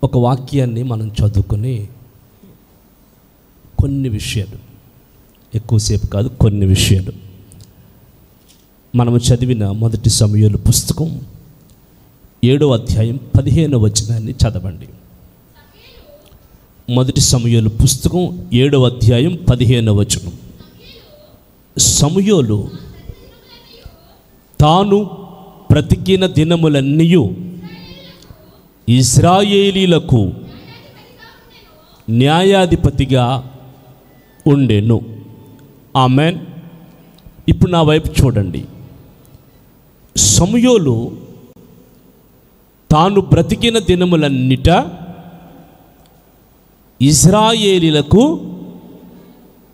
ఒక వాక్యాన్ని మనం చదువుకొని కొన్ని విషయాలు, ఎక్కువసేపు కాదు, కొన్ని విషయాలు మనము చదివిన మొదటి సమూయేలు పుస్తకం 7వ అధ్యాయం 15వ వచనాన్ని చదవండి. మొదటి సమూయేలు పుస్తకం 7వ అధ్యాయం 15వ వచనం. సమూయేలు తాను బ్రతికిన దినములన్నీ ఇశ్రాయేలీలకు న్యాయాధిపతిగా ఉండెను. ఆమెన్. ఇప్పుడు నా వైపు చూడండి. సమూయేలు తాను బ్రతికిన దినములన్నిట ఇశ్రాయేలీలకు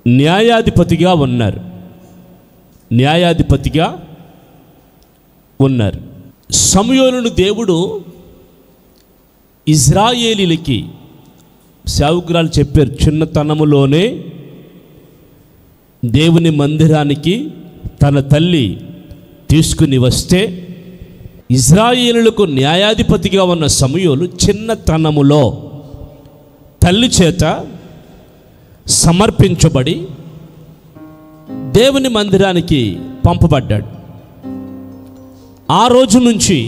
న్యాయాధిపతిగా ఉన్నారు. న్యాయాధిపతిగా ఉన్నారు. సమూయేలును దేవుడు ఇశ్రాయేలీలకి, సేవకురాలు చెప్పారు, చిన్నతనములోనే దేవుని మందిరానికి తన తల్లి తీసుకుని వస్తే ఇశ్రాయేలులకు న్యాయాధిపతిగా ఉన్న సమూయేలు చిన్నతనములో తల్లి చేత సమర్పించబడి దేవుని మందిరానికి పంపబడ్డాడు. ఆ రోజు నుంచి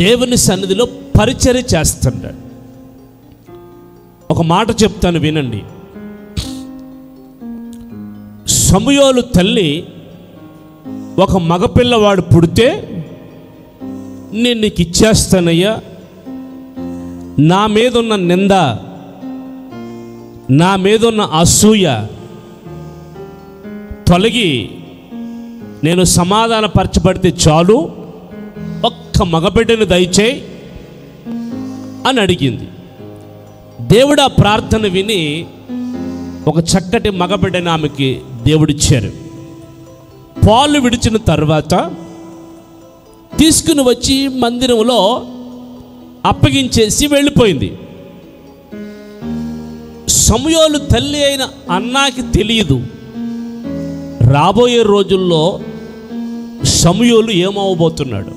దేవుని సన్నిధిలో పరిచర్య చేస్తున్నాడు. ఒక మాట చెప్తాను వినండి. సమూయేలు తల్లి ఒక మగపిల్లవాడు పుడితే, నేను నీకు ఇచ్చేస్తానయ్యా, నా మీదున్న నింద, నా మీదున్న అసూయ తొలగి నేను సమాధానపరచబడితే చాలు, ఒక్క మగబిడ్డను దయచేయి అని అడిగింది. దేవుడు ఆ ప్రార్థన విని ఒక చక్కటి మగబిడ్డని ఆమెకి దేవుడిచ్చారు. పాలు విడిచిన తర్వాత తీసుకుని వచ్చి మందిరంలో అప్పగించేసి వెళ్ళిపోయింది. సమూయేలు తల్లి అయిన అన్నాకి తెలియదు రాబోయే రోజుల్లో సమూయేలు ఏమవబోతున్నాడు.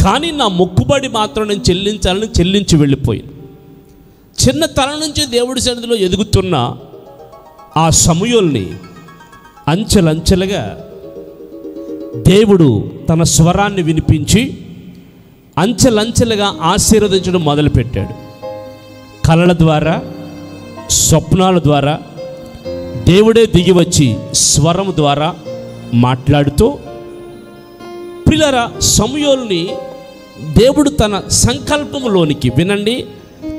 కానీ నా మొక్కుబడి మాత్రం నేను చెల్లించాలని చెల్లించి వెళ్ళిపోయింది. చిన్నతనం నుంచి దేవుడి సన్నిధిలో ఎదుగుతున్న ఆ సమూయేలుని అంచెలంచెలుగా దేవుడు తన స్వరాన్ని వినిపించి అంచెలంచెలుగా ఆశీర్వదించడం మొదలుపెట్టాడు. కలల ద్వారా, స్వప్నాల ద్వారా దేవుడే దిగివచ్చి స్వరం ద్వారా మాట్లాడుతూ, ప్రియులారా, సమూయేలుని దేవుడు తన సంకల్పంలోనికి, వినండి,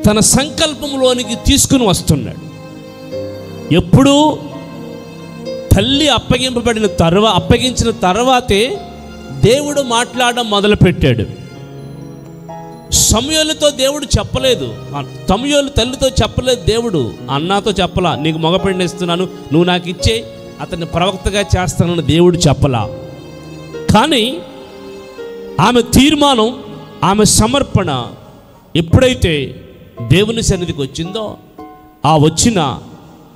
తన సంకల్పంలోనికి తీసుకుని వస్తున్నాడు. ఎప్పుడు తల్లి అప్పగించిన తర్వాతే దేవుడు మాట్లాడడం మొదలుపెట్టాడు. సమూయేలుతో దేవుడు చెప్పలేదు, సమూయేలు తల్లితో చెప్పలేదు, దేవుడు అన్నాతో చెప్పలా, నీకు మగపిల్లని ఇస్తున్నాను, నువ్వు నాకు ఇచ్చే, అతన్ని ప్రవక్తగా చేస్తానని దేవుడు చెప్పలా. కానీ ఆమె తీర్మానం, ఆమె సమర్పణ ఎప్పుడైతే దేవుని సన్నిధికి వచ్చిందో, ఆ వచ్చిన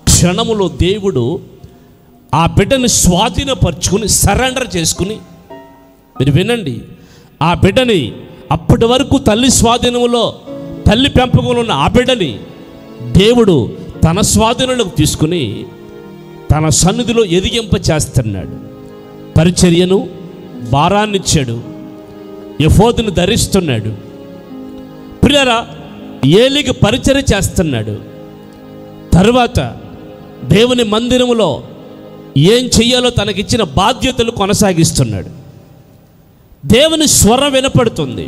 క్షణములో దేవుడు ఆ బిడ్డని స్వాధీనపరుచుకుని, సరెండర్ చేసుకుని, మీరు వినండి, ఆ బిడ్డని అప్పటి వరకు తల్లి స్వాధీనంలో, తల్లి పెంపకంలో ఉన్న ఆ బిడ్డని దేవుడు తన స్వాధీనంలోకి తీసుకుని తన సన్నిధిలో ఎదిగింప చేస్తున్నాడు. పరిచర్యను, భారాన్నిచ్చాడు, ఎఫోదును ధరిస్తున్నాడు. ప్రియులారా, ఏలికి పరిచర్య చేస్తున్నాడు. తరువాత దేవుని మందిరములో ఏం చెయ్యాలో తనకిచ్చిన బాధ్యతలు కొనసాగిస్తున్నాడు. దేవుని స్వరం వినపడుతుంది.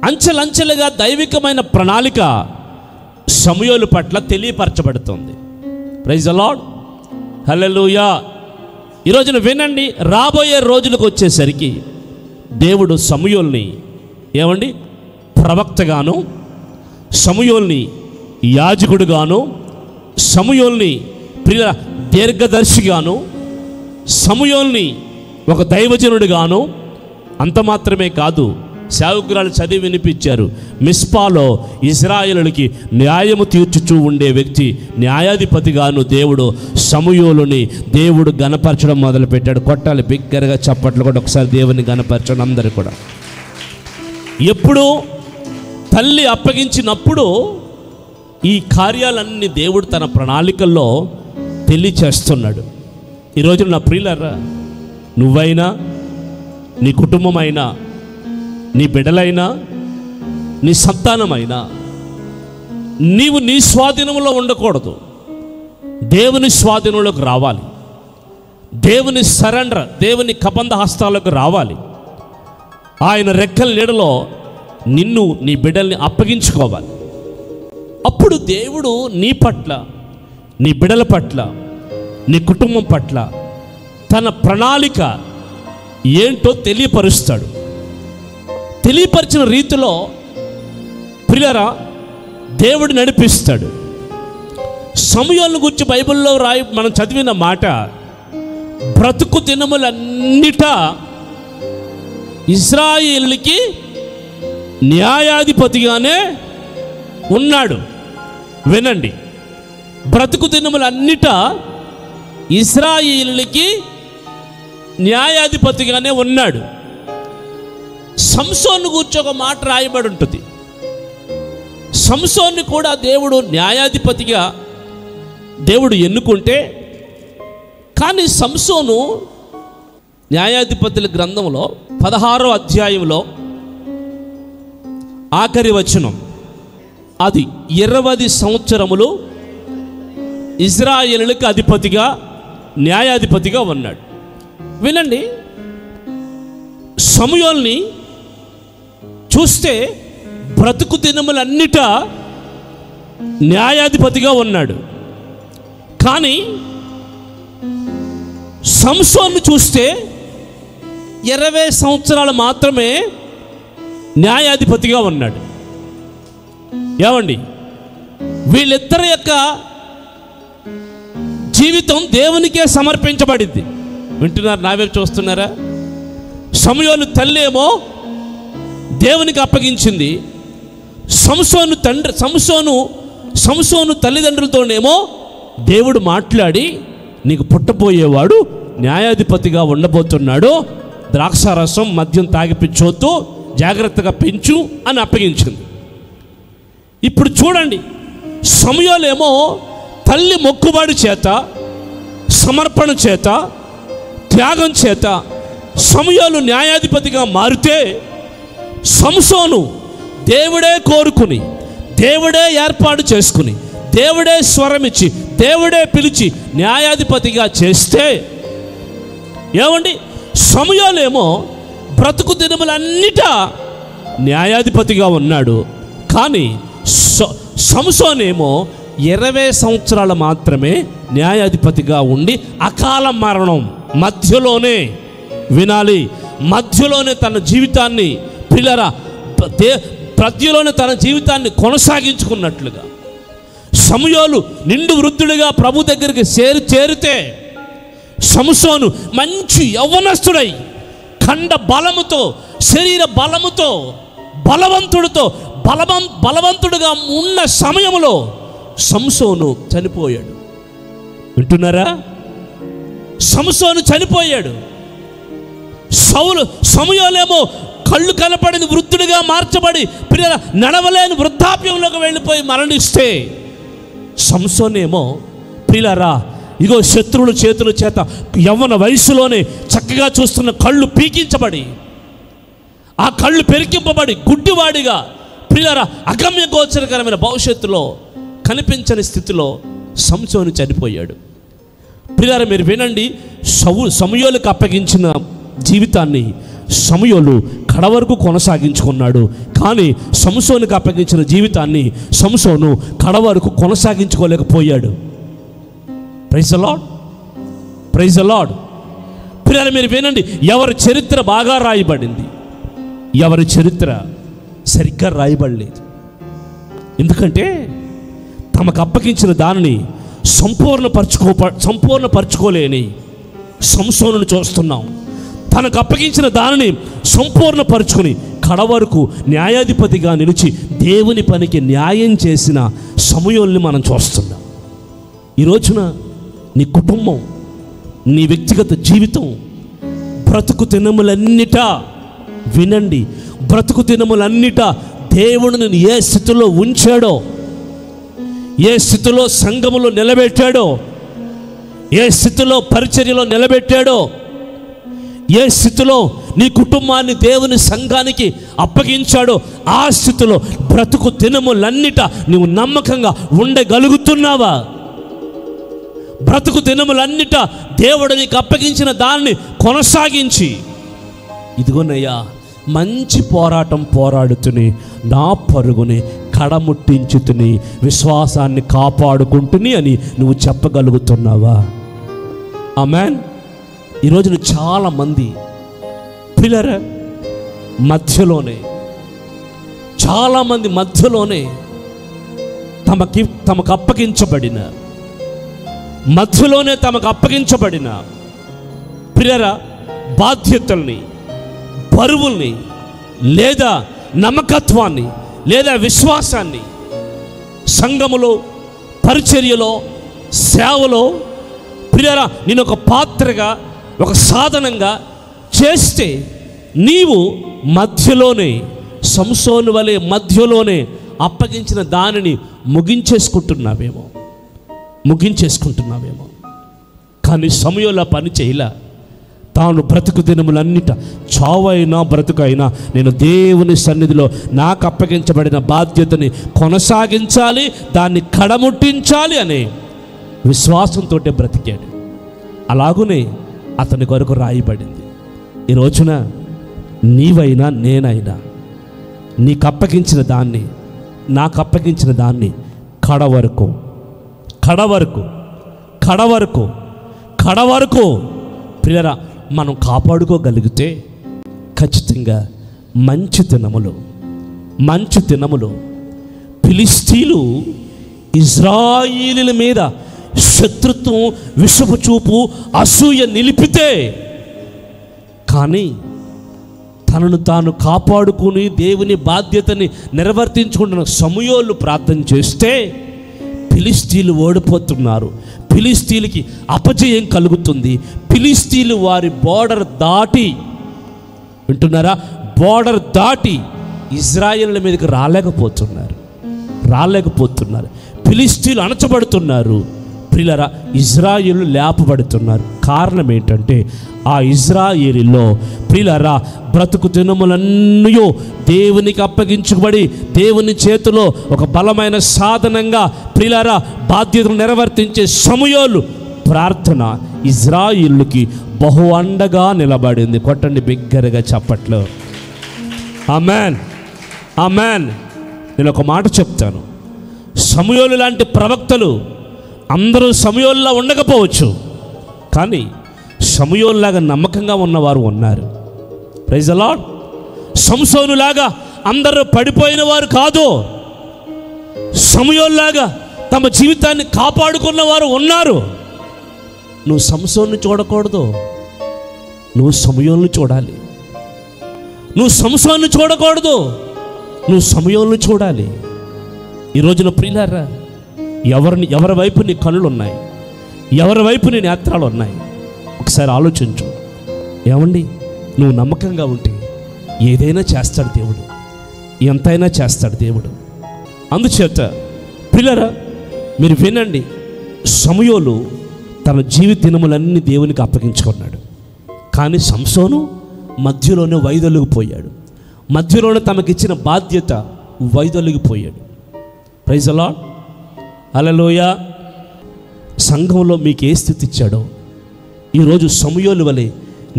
అంచెలంచెలుగా దైవికమైన ప్రణాళిక సమూయేలు పట్ల తెలియపరచబడుతుంది. ప్రైజ్ ది లార్డ్, హల్లెలూయా. ఈరోజున వినండి, రాబోయే రోజులకు వచ్చేసరికి దేవుడు సమూయేలుని ఏమండి ప్రవక్తగాను, సమూయేలుని యాజకుడుగాను, సమూయేలుని ప్రియ దీర్ఘదర్శిగాను, సమూయేలుని ఒక దైవజనుడిగాను, అంత మాత్రమే కాదు, సేవకురాలు చదివి వినిపించారు, మిస్పాలో ఇశ్రాయేలులకి న్యాయము తీర్చుచూ ఉండే వ్యక్తి, న్యాయాధిపతిగాను దేవుడు సమూయేలుని దేవుడు గణపరచడం మొదలుపెట్టాడు. కొట్టాలి బిగ్గరగా చప్పట్లు కూడా ఒకసారి దేవుని గణపరచడం అందరు కూడా. ఎప్పుడు తల్లి అప్పగించినప్పుడు ఈ కార్యాలన్నీ దేవుడు తన ప్రణాళికల్లో తెలియచేస్తున్నాడు. ఈరోజు నా ప్రియులారా, నువ్వైనా, నీ కుటుంబమైనా, నీ బిడ్డలైనా, నీ సంతానమైనా, నీవు నీ స్వాధీనంలో ఉండకూడదు, దేవుని స్వాధీనంలోకి రావాలి. దేవుని సరెండర్, దేవుని కబంధ హస్తాలకు రావాలి. ఆయన రెక్కల నీడలో నిన్ను, నీ బిడ్డల్ని అప్పగించుకోవాలి. అప్పుడు దేవుడు నీ పట్ల, నీ బిడ్డల పట్ల, నీ కుటుంబం పట్ల తన ప్రణాళిక ఏంటో తెలియపరుస్తాడు. తెలియపరిచిన రీతిలో ప్రియులారా దేవుడు నడిపిస్తాడు. సమూయేలును గురించి బైబిల్లో మనం చదివిన మాట, బ్రతుకు దినములన్నిటా ఇశ్రాయేలుకి న్యాయాధిపతిగానే ఉన్నాడు. వినండి, బ్రతుకు దినములన్నిటా ఇశ్రాయేలుకి న్యాయాధిపతిగానే ఉన్నాడు. సంసోను గురించి ఒక మాట రాయబడి ఉంటుంది. సంసోన్ని కూడా దేవుడు న్యాయాధిపతిగా దేవుడు ఎన్నుకుంటే, కానీ సంసోను న్యాయాధిపతుల గ్రంథంలో 16వ అధ్యాయంలో ఆఖరి వచనం, అది 20 సంవత్సరములు ఇశ్రాయేలులకు అధిపతిగా, న్యాయాధిపతిగా ఉన్నాడు. వినండి, సమూయేలుని చూస్తే బ్రతుకు దినములన్నిటా న్యాయాధిపతిగా ఉన్నాడు. కానీ సంసోను చూస్తే 20 సంవత్సరాలు మాత్రమే న్యాయాధిపతిగా ఉన్నాడు. ఏమండి, వీళ్ళిద్దరి యొక్క జీవితం దేవునికే సమర్పించబడింది. వింటున్నారు? నా వైపు చూస్తున్నారా? సమూయేలు తల్లి ఏమో దేవునికి అప్పగించింది. సంసోను తల్లిదండ్రులతోనేమో దేవుడు మాట్లాడి, నీకు పుట్టబోయేవాడు న్యాయాధిపతిగా ఉండబోతున్నాడు, ద్రాక్షారసం మద్యం తాగిపించొద్దు, జాగ్రత్తగా పెంచు అని అప్పగించింది. ఇప్పుడు చూడండి, సమూయేలేమో తల్లి మొక్కుబడి చేత, సమర్పణ చేత, త్యాగం చేత సమూయేలు న్యాయాధిపతిగా మారితే, సంసోను దేవుడే కోరుకుని, దేవుడే ఏర్పాటు చేసుకుని, దేవుడే స్వరమిచ్చి, దేవుడే పిలిచి న్యాయాధిపతిగా చేస్తే, ఏమండి, సమూయేలేమో బ్రతుకు దినములన్నిటా న్యాయాధిపతిగా ఉన్నాడు. కానీ సంసోనేమో 20 సంవత్సరాలు మాత్రమే న్యాయాధిపతిగా ఉండి అకాల మరణం మధ్యలోనే, వినాలి, మధ్యలోనే తన జీవితాన్ని, పిల్లరా, ప్రజ్ఞలోనే తన జీవితాన్ని కొనసాగించుకున్నట్లుగా, సమూయేలు నిండు వృద్ధుడిగా ప్రభు దగ్గరికి చేరితే, సంసోను మంచి యవ్వనస్తుడై ఖండ బలముతో, శరీర బలముతో, బలవంతుడుగా ఉన్న సమయంలో సంసోను చనిపోయాడు. వింటున్నారా? సంసోను చనిపోయాడు. సమూయేలేమో కళ్ళు కనపడిన వృద్ధుడిగా మార్చబడి నడవలేని వృద్ధాప్యంలోకి వెళ్ళిపోయి మరణిస్తే, సంసోనేమో ప్రియులారా ఇగో శత్రువుల చేతుల చేత యవ్వన వయసులోనే చక్కగా చూస్తున్న కళ్ళు పీకించబడి, ఆ కళ్ళు పెరికింపబడి గుడ్డివాడిగా, ప్రియులారా అగమ్య గోచరకరమైన భవిష్యత్తులో కనిపించని స్థితిలో సంసోను చనిపోయాడు. ప్రియులారా మీరు వినండి, సమూయేలుకు అప్పగించిన జీవితాన్ని సమూయేలు కడవరకు కొనసాగించుకున్నాడు. కానీ సంసోనుకు అప్పగించిన జీవితాన్ని సంసోను కడవరకు కొనసాగించుకోలేకపోయాడు. Praise the Lord, praise the Lord. ప్రియులారా మీరు వినండి, ఎవరి చరిత్ర బాగా రాయబడింది, ఎవరి చరిత్ర సరిగ్గా రాయబడలేదు. ఎందుకంటే తమకు అప్పగించిన దానిని సంపూర్ణపరచుకోలేని సంసోనును చూస్తున్నాం. తనకు అప్పగించిన దానిని సంపూర్ణపరుచుకొని కడవరకు న్యాయాధిపతిగా నిలిచి దేవుని పనికి న్యాయం చేసిన సమూయేలుని మనం చూస్తున్నాం. ఈ రోజున నీ కుటుంబం, నీ వ్యక్తిగత జీవితం బ్రతుకు దినములన్నిటా, వినండి, బ్రతుకు దినములన్నిటా దేవుడు నిన్ను ఏ స్థితిలో ఉంచాడో, ఏ స్థితిలో సంఘములో నిలబెట్టాడో, ఏ స్థితిలో పరిచర్యలో నిలబెట్టాడో, ఏ స్థితిలో నీ కుటుంబాన్ని దేవుని సంఘానికి అప్పగించాడో ఆ స్థితిలో బ్రతుకు దినములన్నిట నువ్వు నమ్మకంగా ఉండగలుగుతున్నావా? బ్రతుకు దినములన్నిట దేవుడు నీకు అప్పగించిన దాన్ని కొనసాగించి, ఇదిగోనయ్యా మంచి పోరాటం పోరాడుతుని నా పరుగుని కడముట్టించుతుని విశ్వాసాన్ని కాపాడుకుంటుని అని నువ్వు చెప్పగలుగుతున్నావా? ఆమేన్. ఈరోజున చాలామంది పిల్లర మధ్యలోనే, చాలామంది మధ్యలోనే తమకు అప్పగించబడిన పిల్లర బాధ్యతల్ని, బరువుల్ని, లేదా నమ్మకత్వాన్ని, లేదా విశ్వాసాన్ని సంఘములో, పరిచర్యలో, సేవలో ప్రియరా నేను ఒక పాత్రగా, ఒక సాధనంగా చేస్తే నీవు మధ్యలోనే సంసోను వలె మధ్యలోనే అప్పగించిన దానిని ముగించేసుకుంటున్నావేమో. కానీ సమయంలో పని చేయలా. తాను బ్రతుకు దినములన్నిట చావైనా బ్రతుకైనా నేను దేవుని సన్నిధిలో నాకు అప్పగించబడిన బాధ్యతని కొనసాగించాలి, దాన్ని కడముట్టించాలి అనే విశ్వాసంతో బ్రతికాడు. అలాగునే అతని కొరకు రాయబడింది. ఈ రోజున నీవైనా నేనైనా నీకు అప్పగించిన దాన్ని, నాకు అప్పగించిన దాన్ని కడవరకు ప్రియరా మనం కాపాడుకోగలిగితే ఖచ్చితంగా మంచి దినములు ఫిలిష్తీయులు ఇజ్రాయేలీల మీద శత్రుత్వం, విషపు చూపు, అసూయ నిలిపితే, కానీ తనను తాను కాపాడుకుని దేవుని బాధ్యతని నిర్వర్తించుకుంటున్న సమూయేలు ప్రార్థన చేస్తే ఫిలిష్తీయులు ఓడిపోతున్నారు. ఫిలిష్తీయులకి అపజయం కలుగుతుంది. ఫిలిష్తీయులు వారి బోర్డర్ దాటి, వింటున్నారా, బోర్డర్ దాటి ఇజ్రాయేలీల మీదకి రాలేకపోతున్నారు. ఫిలిష్తీయులు అణచబడుతున్నారు. ప్రియులారా, ఇజ్రాయేలు లేపబడుతున్నారు. కారణం ఏంటంటే ఆ ఇజ్రాయేలీలో ప్రియులారా బ్రతుకు దినములన్నీ దేవునికి అప్పగించబడి దేవుని చేతిలో ఒక బలమైన సాధనంగా ప్రియులారా బాధ్యతను నిర్వర్తించే సమూయేలు ప్రార్థన ఇజ్రాయేలుకి బహు అండగా నిలబడింది. కొట్టండి బిగ్గరగా చప్పట్లు. ఆమేన్. నేను ఒక మాట చెప్తాను. సమూయేలు లాంటి ప్రవక్తలు అందరూ సమూయేలులా ఉండకపోవచ్చు, కానీ సమూయేలులాగా నమ్మకంగా ఉన్నవారు ఉన్నారు. Praise the lord. సంసోనులాగా అందరూ పడిపోయిన వారు కాదు. సమూయేలులాగా తమ జీవితాన్ని కాపాడుకున్న వారు ఉన్నారు. నువ్వు సంసోనుని చూడకూడదు, నువ్వు సమూయేలుని చూడాలి. నువ్వు సంసోనుని చూడకూడదు, నువ్వు సమూయేలుని చూడాలి. ఈ రోజున ప్రియులారా, ఎవరి వైపు నీ కళ్ళు ఉన్నాయి, ఎవరి వైపు నీ నేత్రాలు ఉన్నాయి, ఒకసారి ఆలోచించు. ఏమండి, నువ్వు నమ్మకంగా ఉంటే ఏదైనా చేస్తాడు దేవుడు, ఎంతైనా చేస్తాడు దేవుడు. అందుచేత ప్రియులారా మీరు వినండి, సమూయేలు తన జీవిత దినములన్నీ దేవునికి అప్పగించుకున్నాడు. కానీ సంసోను మధ్యలోనే వైదొలిగిపోయాడు. మధ్యలోనే తమకిచ్చిన బాధ్యత వైదొలిగిపోయాడు. Praise the Lord. హల్లెలూయా. సంఘంలో మీకు ఏ స్థితి ఇచ్చాడో ఈరోజు సమూయేలు వలె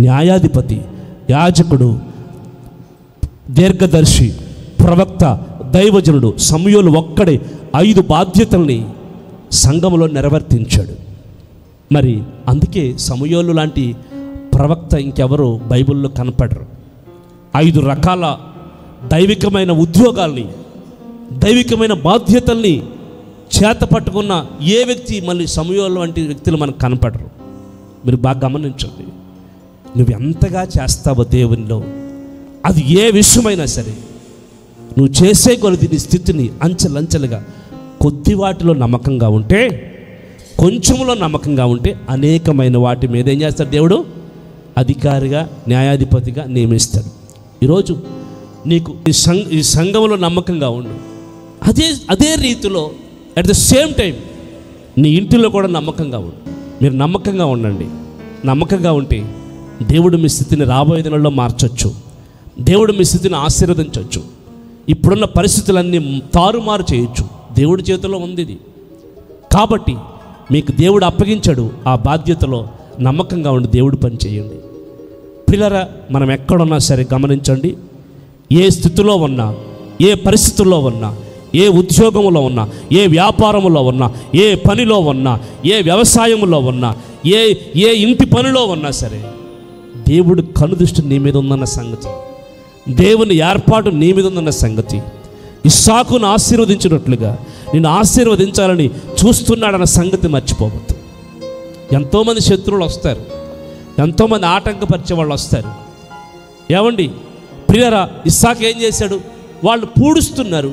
న్యాయాధిపతి, యాజకుడు, దీర్ఘదర్శి, ప్రవక్త, దైవజనుడు సమూయేలు ఒక్కడే 5 బాధ్యతల్ని సంఘంలో నిర్వర్తించాడు. మరి అందుకే సమూయేలు లాంటి ప్రవక్త ఇంకెవరు బైబిల్లో కనపడరు. 5 రకాల దైవికమైన ఉద్యోగాల్ని, దైవికమైన బాధ్యతల్ని చేత పట్టుకున్న ఏ వ్యక్తి మళ్ళీ సమూయేలు వంటి వ్యక్తులు మనకు కనపడరు. మీరు బాగా గమనించండి. నువ్వు ఎంతగా చేస్తావో దేవునిలో, అది ఏ విషయమైనా సరే నువ్వు చేసే కొలది నీ స్థితిని అంచెలంచెలుగా కొద్ది వాటిలో నమ్మకంగా ఉంటే, కొంచెంలో నమ్మకంగా ఉంటే అనేకమైన వాటి మీద ఏం చేస్తాడు దేవుడు? అధికారిగా, న్యాయాధిపతిగా నియమిస్తాడు. ఈరోజు నీకు ఈ సంఘంలో నమ్మకంగా ఉండు. అదే రీతిలో అట్ ద సేమ్ టైం నీ ఇంటిలో కూడా నమ్మకంగా ఉండు. మీరు నమ్మకంగా ఉండండి. నమ్మకంగా ఉంటే దేవుడు మీ స్థితిని రాబోయే దినాల్లో మార్చొచ్చు. దేవుడు మీ స్థితిని ఆశీర్వదించవచ్చు. ఇప్పుడున్న పరిస్థితులన్నీ తారుమారు చేయొచ్చు. దేవుడి చేతిలో ఉంది ఇది. కాబట్టి మీకు దేవుడు అప్పగించాడు. ఆ బాధ్యతలో నమ్మకంగా ఉండి దేవుడు పని చేయండి. పిల్లరా, మనం ఎక్కడున్నా సరే గమనించండి. ఏ స్థితిలో ఉన్నా, ఏ పరిస్థితుల్లో ఉన్నా, ఏ ఉద్యోగంలో ఉన్నా, ఏ వ్యాపారంలో ఉన్నా, ఏ పనిలో ఉన్నా, ఏ వ్యవసాయంలో ఉన్నా, ఏ ఇంటి పనిలో ఉన్నా సరే దేవుడు కనుదృష్టి నీ మీద ఉందన్న సంగతి, దేవుని ఏర్పాటు నీ మీద ఉందన్న సంగతి, ఇస్సాకును ఆశీర్వదించినట్లుగా నిన్ను ఆశీర్వదించాలని చూస్తున్నాడన్న సంగతి మర్చిపోవద్దు. ఎంతోమంది శత్రువులు వస్తారు, ఎంతోమంది ఆటంకపరిచే వాళ్ళు వస్తారు. ఏమండి ప్రియరా, ఇస్సాకు ఏం చేశాడు? వాళ్ళు పూడుస్తున్నారు,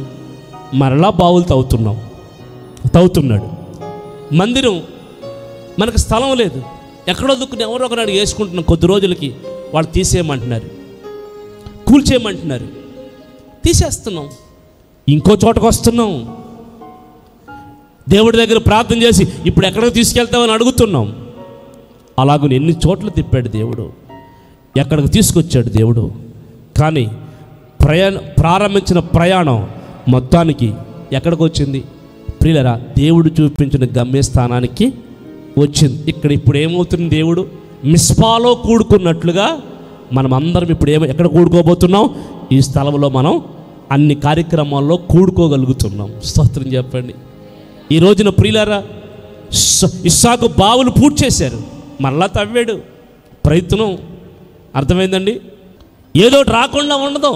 మరలా బావులు తవ్వుతున్నాడు. మందిరం మనకు స్థలం లేదు, ఎక్కడో దుక్కుని ఎవరో ఒకనాడు వేసుకుంటున్నాం. కొద్ది రోజులకి వాళ్ళు తీసేయమంటున్నారు, కూల్చేయమంటున్నారు, తీసేస్తున్నాం, ఇంకో చోటకు వస్తున్నాం. దేవుడి దగ్గర ప్రార్థన చేసి ఇప్పుడు ఎక్కడికి తీసుకెళ్తామని అడుగుతున్నాం. అలాగని ఎన్ని చోట్ల తిప్పాడు దేవుడు, ఎక్కడికి తీసుకొచ్చాడు దేవుడు. కానీ ప్రారంభించిన ప్రయాణం మొత్తానికి ఎక్కడికి వచ్చింది? ప్రియులరా, దేవుడు చూపించిన గమ్యస్థానానికి వచ్చింది. ఇక్కడ ఇప్పుడు ఏమవుతుంది? దేవుడు మిస్పాలో కూడుకున్నట్లుగా మనం అందరం ఇప్పుడు ఎక్కడ కూడుకోబోతున్నాం? ఈ స్థలంలో మనం అన్ని కార్యక్రమాల్లో కూడుకోగలుగుతున్నాం. స్తోత్రం చెప్పండి. ఈ రోజున ప్రియులారా, ఇస్సాకు బావులు పూర్తి చేశారు, మళ్ళా తవ్వాడు. ప్రయత్నం అర్థమైందండి. ఏదో రాకుండా ఉండదు,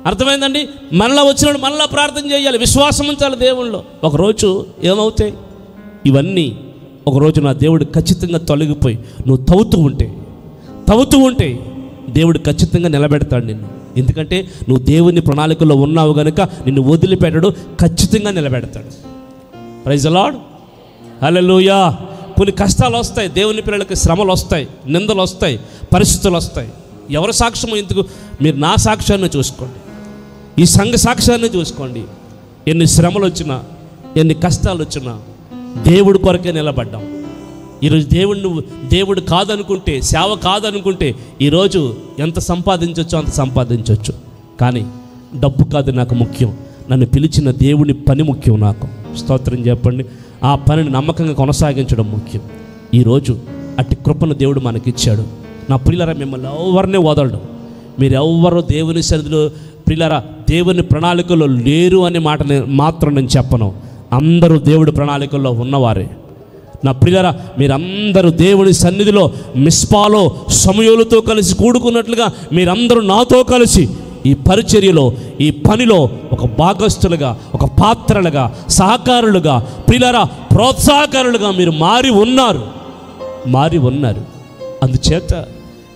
అర్థమైందండి. మళ్ళా వచ్చినాడు మళ్ళా ప్రార్థన చేయాలి, విశ్వాసం ఉంచాలి దేవుళ్ళు. ఒకరోజు ఏమవుతాయి ఇవన్నీ? ఒకరోజు నా దేవుడు ఖచ్చితంగా తొలగిపోయి నువ్వు తవ్వుతూ ఉంటే దేవుడు ఖచ్చితంగా నిలబెడతాడు నిన్ను. ఎందుకంటే నువ్వు దేవుని ప్రణాళికలో ఉన్నావు కనుక నిన్ను వదిలిపెట్టడు, ఖచ్చితంగా నిలబెడతాడు. ప్రైజ్ ది లార్డ్, హల్లెలూయా. కొన్ని కష్టాలు వస్తాయి, దేవుని పిల్లలకి శ్రమలు వస్తాయి, నిందలు వస్తాయి, పరిస్థితులు వస్తాయి. ఎవరి సాక్ష్యం ఎందుకు? మీరు నా సాక్ష్యాన్ని చూసుకోండి, ఈ సంఘ సాక్ష్యాన్ని చూసుకోండి. ఎన్ని శ్రమలు వచ్చినా, ఎన్ని కష్టాలు వచ్చినా దేవుడి కొరకే నిలబడ్డాం. ఈరోజు దేవుడు కాదనుకుంటే, సేవ కాదనుకుంటే ఈరోజు ఎంత సంపాదించవచ్చో అంత సంపాదించవచ్చు. కానీ డబ్బు కాదు నాకు ముఖ్యం, నన్ను పిలిచిన దేవుని పని ముఖ్యం నాకు. స్తోత్రం చెప్పండి. ఆ పనిని నమ్మకంగా కొనసాగించడం ముఖ్యం. ఈరోజు అట్టి కృపను దేవుడు మనకిచ్చాడు. నా ప్రియులారా, మిమ్మల్ని ఎవరిని వదలడు. మీరు ఎవ్వరూ దేవుని సన్నిధిలో ప్రియులారా దేవుని ప్రణాళికలో లేరు అనే మాట మాత్రం నేను చెప్పను. అందరూ దేవుడి ప్రణాళికల్లో ఉన్నవారే. నా ప్రియులారా, మీరందరూ దేవుని సన్నిధిలో మిస్పాలో సమూయేలుతో కలిసి కూడుకున్నట్లుగా మీరందరూ నాతో కలిసి ఈ పరిచర్యలో, ఈ పనిలో ఒక భాగస్థులుగా, ఒక పాత్రలుగా, సహకారులుగా, ప్రియులారా ప్రోత్సాహకారులుగా మీరు మారి ఉన్నారు. అందుచేత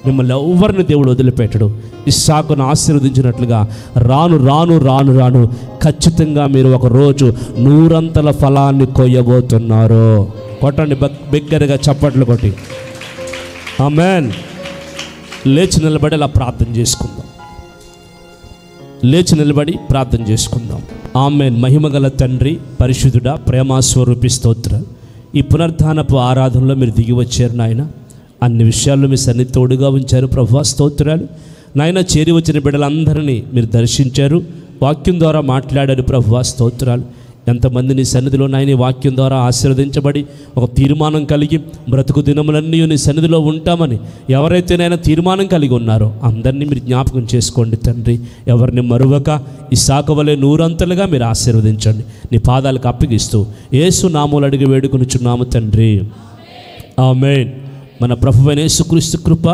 మిమ్మల్ని ఎవరిని దేవుడు వదిలిపెట్టడు. ఇస్సాకును ఆశీర్వదించినట్లుగా రాను ఖచ్చితంగా మీరు ఒక రోజు 100 ఫలాన్ని కొయ్యబోతున్నారు. కొట్టండి బిగ్గరగా చప్పట్లు కొట్టి ఆమేన్. లేచి నిలబడి అలా ప్రార్థన చేసుకుందాం. ఆమేన్. మహిమగల తండ్రి, పరిశుద్ధుడా, ప్రేమాస్వరూపి స్తోత్రాలు. ఈ పునరుద్ధానపు ఆరాధనలో మీరు దిగి వచ్చారు నాయన. అన్ని విషయాల్లో మీ సన్నిధి తోడుగా ఉంచారు ప్రభువా, స్తోత్రాలు నాయన. చేరి వచ్చిన బిడ్డలందరినీ మీరు దర్శించారు, వాక్యం ద్వారా మాట్లాడారు ప్రభువా, స్తోత్రాలు. ఎంతమంది నీ సన్నిధిలో నాయన వాక్యం ద్వారా ఆశీర్వదించబడి ఒక తీర్మానం కలిగి బ్రతుకు దినములన్నీ నీ సన్నిధిలో ఉంటామని ఎవరైతే నాయన తీర్మానం కలిగి ఉన్నారో అందరినీ మీరు జ్ఞాపకం చేసుకోండి తండ్రి. ఎవరిని మరువక ఇస్సాకు వలె 100 మీరు ఆశీర్వదించండి. నీ పాదాలకు అప్పగిస్తూ యేసు నామములో అడిగి వేడుకొనుచున్నాము తండ్రి, ఆమేన్. మన ప్రభువైన యేసుక్రీస్తు కృప,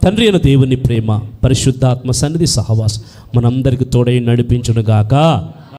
తండ్రి అయిన దేవుని ప్రేమ, పరిశుద్ధాత్మ సన్నిధి సహవాసం మనందరికీ తోడై నడిపించునుగాక.